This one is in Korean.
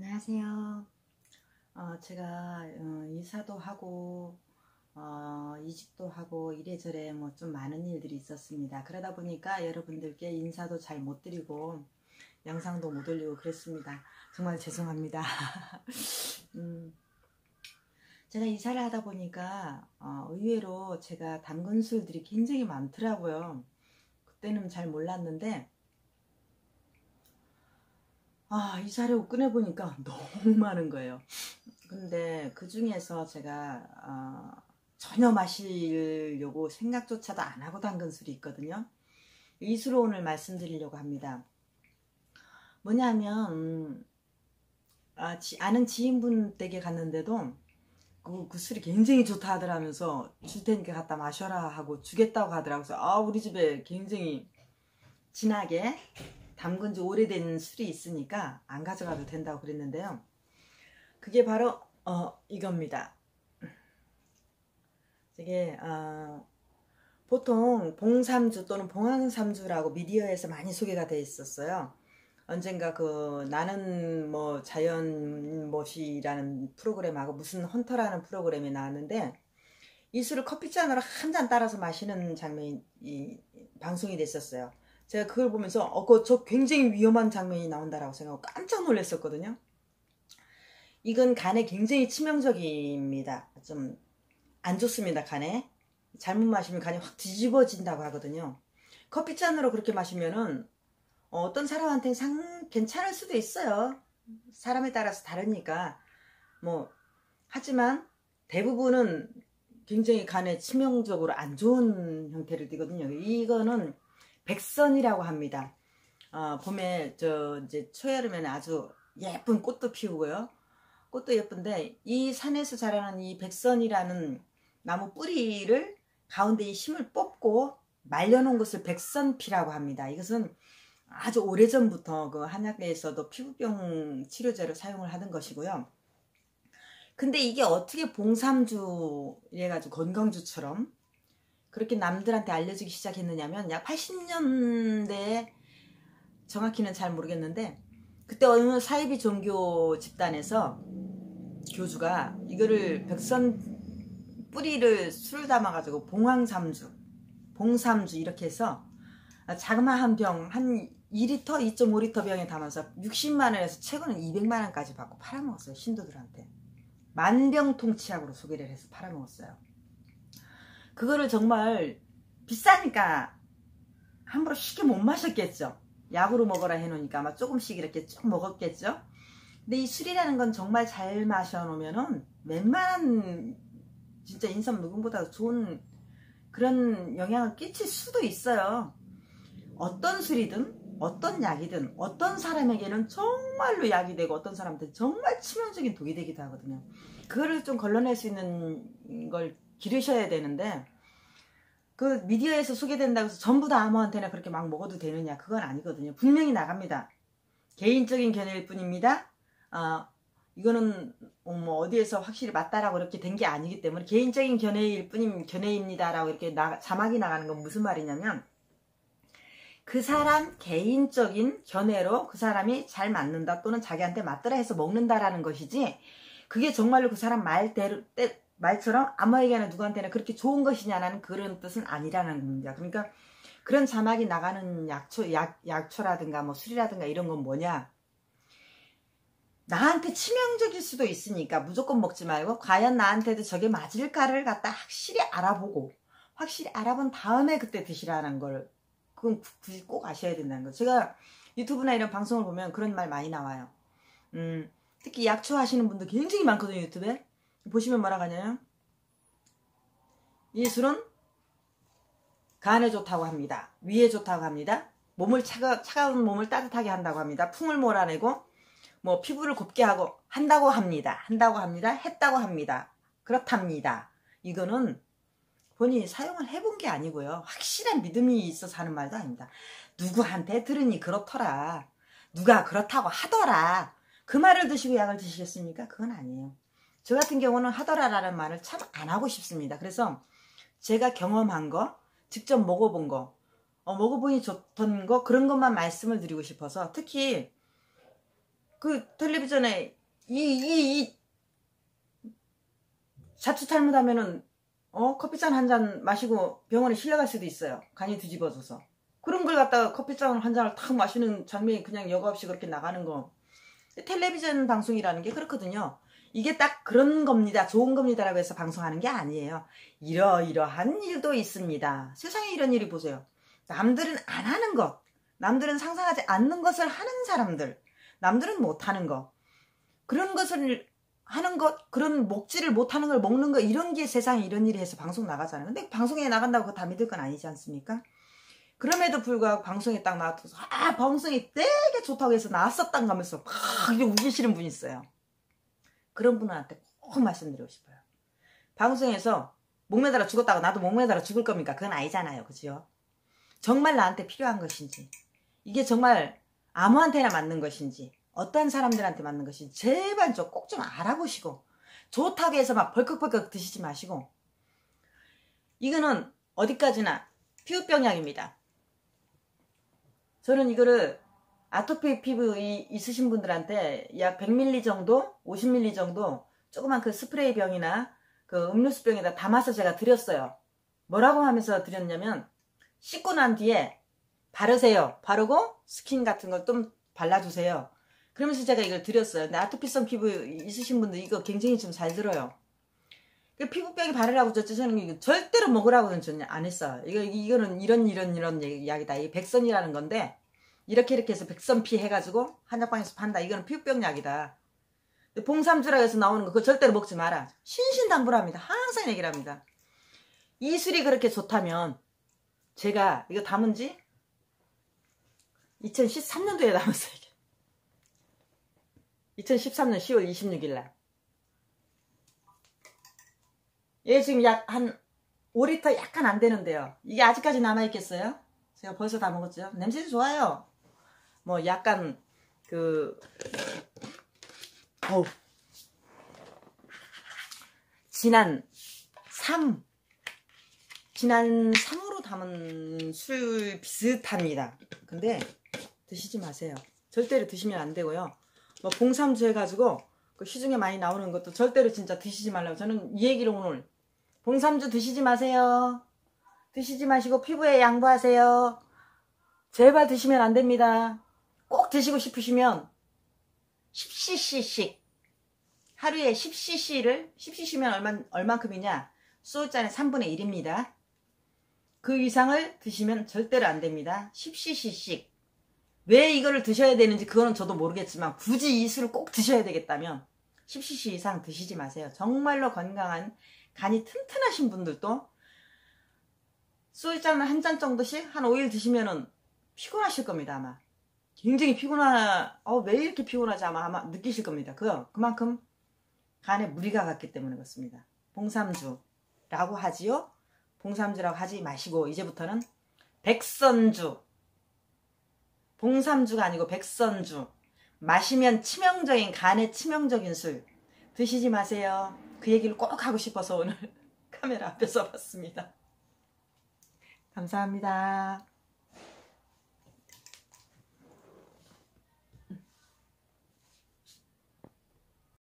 안녕하세요. 제가 이사도 하고 이직도 하고 이래저래 뭐 좀 많은 일들이 있었습니다. 그러다 보니까 여러분들께 인사도 잘 못 드리고 영상도 못 올리고 그랬습니다. 정말 죄송합니다. 제가 이사를 하다 보니까 의외로 제가 담근 술들이 굉장히 많더라고요. 그때는 잘 몰랐는데 이사를 꺼내보니까 너무 많은 거예요. 근데 그 중에서 제가 전혀 마시려고 생각조차도 안 하고 담근 술이 있거든요. 이 술을 오늘 말씀드리려고 합니다. 뭐냐면 아는 지인분 댁에 갔는데도 그 술이 굉장히 좋다 하더라면서 줄 테니까 갖다 마셔라 하고 주겠다고 하더라고요. 우리 집에 굉장히 진하게 담근 지 오래된 술이 있으니까 안 가져가도 된다고 그랬는데요. 그게 바로 이겁니다. 이게 보통 봉삼주 또는 봉황삼주라고 미디어에서 많이 소개가 돼 있었어요. 언젠가 그 나는 뭐 자연못이라는 프로그램하고 무슨 헌터라는 프로그램이 나왔는데 이 술을 커피잔으로 한 잔 따라서 마시는 장면이 방송이 됐었어요. 제가 그걸 보면서 저 굉장히 위험한 장면이 나온다라고 생각하고 깜짝 놀랐었거든요. 이건 간에 굉장히 치명적입니다. 좀 안 좋습니다. 간에 잘못 마시면 간이 확 뒤집어진다고 하거든요. 커피잔으로 그렇게 마시면은 어떤 사람한테는 괜찮을 수도 있어요. 사람에 따라서 다르니까. 하지만 대부분은 굉장히 간에 치명적으로 안 좋은 형태를 띠거든요. 이거는 백선이라고 합니다. 봄에 이제 초여름에는 아주 예쁜 꽃도 피우고요. 꽃도 예쁜데 이 산에서 자라는 이 백선이라는 나무 뿌리를 가운데 이 심을 뽑고 말려놓은 것을 백선피라고 합니다. 이것은 아주 오래전부터 그 한약에서도 피부병 치료제로 사용을 하던 것이고요. 근데 이게 어떻게 봉삼주 이래가지고 건강주처럼 그렇게 남들한테 알려지기 시작했느냐면 약 80년대에 정확히는 잘 모르겠는데 그때 어느 사이비 종교 집단에서 교주가 이거를 백선 뿌리를 술 담아가지고 봉삼주 이렇게 해서 자그마한 병 한 2리터, 2.5리터 병에 담아서 60만원에서 최고는 200만원까지 받고 팔아먹었어요. 신도들한테. 만병통치약으로 소개를 해서 팔아먹었어요. 그거를 정말 비싸니까 함부로 쉽게 못 마셨겠죠. 약으로 먹어라 해놓으니까 아마 조금씩 이렇게 쭉 먹었겠죠. 근데 이 술이라는 건 정말 잘 마셔놓으면은 웬만한 진짜 인삼 누군보다 좋은 그런 영향을 끼칠 수도 있어요. 어떤 술이든 어떤 약이든 어떤 사람에게는 정말로 약이 되고 어떤 사람한테는 정말 치명적인 독이 되기도 하거든요. 그거를 좀 걸러낼 수 있는 걸 기르셔야 되는데 그 미디어에서 소개된다고 해서 전부 다 아무한테나 그렇게 막 먹어도 되느냐 그건 아니거든요. 분명히 나갑니다. 개인적인 견해일 뿐입니다. 이거는 뭐 어디에서 확실히 맞다라고 이렇게 된 게 아니기 때문에 개인적인 견해일 뿐임 견해입니다라고 이렇게 자막이 나가는 건 무슨 말이냐면 그 사람 개인적인 견해로 그 사람이 잘 맞는다 또는 자기한테 맞더라 해서 먹는다라는 것이지 그게 정말로 그 사람 말처럼 아무에게나 누구한테나 그렇게 좋은 것이냐는 그런 뜻은 아니라는 겁니다. 그러니까 그런 자막이 나가는 약초라든가 뭐 술이라든가 이런 건 뭐냐, 나한테 치명적일 수도 있으니까 무조건 먹지 말고 과연 나한테도 저게 맞을까를 갖다 확실히 알아보고 확실히 알아본 다음에 그때 드시라는 걸 그건 굳이 꼭 아셔야 된다는 거. 제가 유튜브나 이런 방송을 보면 그런 말 많이 나와요. 특히 약초 하시는 분들 굉장히 많거든요. 유튜브에 보시면 뭐라고 하냐면 이 술은 간에 좋다고 합니다. 위에 좋다고 합니다. 차가운 몸을 따뜻하게 한다고 합니다. 풍을 몰아내고 뭐 피부를 곱게 하고 한다고 합니다. 했다고 합니다. 그렇답니다. 이거는 본인이 사용을 해본 게 아니고요. 확실한 믿음이 있어서 하는 말도 아닙니다. 누구한테 들으니 그렇더라. 누가 그렇다고 하더라. 그 말을 드시고 약을 드시겠습니까? 그건 아니에요. 저 같은 경우는 하더라라는 말을 참 안 하고 싶습니다. 그래서 제가 경험한 거, 직접 먹어본 거, 먹어보니 좋던 거 그런 것만 말씀을 드리고 싶어서 특히 그 텔레비전에 이 자칫 잘못하면은 커피잔 한 잔 마시고 병원에 실려갈 수도 있어요. 간이 뒤집어져서. 그런 걸 갖다가 커피잔 한 잔을 탁 마시는 장면이 그냥 여과 없이 그렇게 나가는 거. 텔레비전 방송이라는 게 그렇거든요. 이게 딱 그런 겁니다. 좋은 겁니다라고 해서 방송하는 게 아니에요. 이러이러한 일도 있습니다. 세상에 이런 일이 보세요. 남들은 안 하는 것, 남들은 상상하지 않는 것을 하는 사람들, 남들은 못하는 것, 그런 것을 하는 것, 그런 먹지를 못하는 걸 먹는 것, 이런 게 세상에 이런 일이 해서 방송 나가잖아요. 근데 방송에 나간다고 그거 다 믿을 건 아니지 않습니까? 그럼에도 불구하고 방송에 딱 나와서 방송이 되게 좋다고 해서 나왔었단 가면서 막 이렇게 우기시는 분이 있어요. 그런 분한테 꼭 말씀드리고 싶어요. 방송에서 목매달아 죽었다고 나도 목매달아 죽을 겁니까? 그건 아니잖아요. 그죠? 정말 나한테 필요한 것인지, 이게 정말 아무한테나 맞는 것인지, 어떤 사람들한테 맞는 것인지 제발 꼭 좀 알아보시고, 좋다고 해서 막 벌컥벌컥 드시지 마시고. 이거는 어디까지나 피부병약입니다. 저는 이거를 아토피 피부 있으신 분들한테 약 100ml 정도, 50ml 정도 조그만 그 스프레이 병이나 그 음료수 병에다 담아서 제가 드렸어요. 뭐라고 하면서 드렸냐면, 씻고 난 뒤에 바르세요. 바르고 스킨 같은 걸 좀 발라주세요. 그러면서 제가 이걸 드렸어요. 근데 아토피성 피부 있으신 분들 이거 굉장히 좀 잘 들어요. 피부병이 바르라고 줬죠. 저는 이거 절대로 먹으라고는 저는 안 했어요. 이거는 이런 약이다. 이게 백선이라는 건데, 이렇게 해서 백선피 해가지고 한약방에서 판다. 이거는 피부병 약이다. 봉삼주라고 해서 나오는 거 그거 절대로 먹지 마라. 신신당부랍니다. 항상 얘기를 합니다. 이술이 그렇게 좋다면, 제가 이거 담은 지 2013년도에 담았어요. 이게 2013년 10월 26일 날. 얘 지금 약 한 5리터 약간 안 되는데요. 이게 아직까지 남아있겠어요? 제가 벌써 다 먹었죠. 냄새도 좋아요. 뭐 약간 지난 3으로 담은 술 비슷합니다. 근데 드시지 마세요. 절대로 드시면 안 되고요. 뭐 봉삼주 해가지고 그 시중에 많이 나오는 것도 절대로 진짜 드시지 말라고. 저는 이 얘기를 오늘, 봉삼주 드시지 마세요. 드시지 마시고 피부에 양보하세요. 제발 드시면 안 됩니다. 꼭 드시고 싶으시면 10cc씩, 하루에 10cc면 얼만큼이냐? 소주잔의 3분의 1입니다. 그 이상을 드시면 절대로 안 됩니다. 10cc씩. 왜 이거를 드셔야 되는지 그거는 저도 모르겠지만, 굳이 이 술을 꼭 드셔야 되겠다면 10cc 이상 드시지 마세요. 정말로 건강한, 간이 튼튼하신 분들도 소주잔을 한 잔 정도씩 한 5일 드시면은 피곤하실 겁니다. 아마 굉장히 왜 이렇게 피곤하지 아마 느끼실 겁니다. 그만큼 간에 무리가 갔기 때문에 그렇습니다. 봉삼주라고 하지요. 봉삼주라고 하지 마시고 이제부터는 백선주, 봉삼주가 아니고 백선주, 마시면 치명적인, 간에 치명적인 술 드시지 마세요. 그 얘기를 꼭 하고 싶어서 오늘 카메라 앞에 서봤습니다. 감사합니다.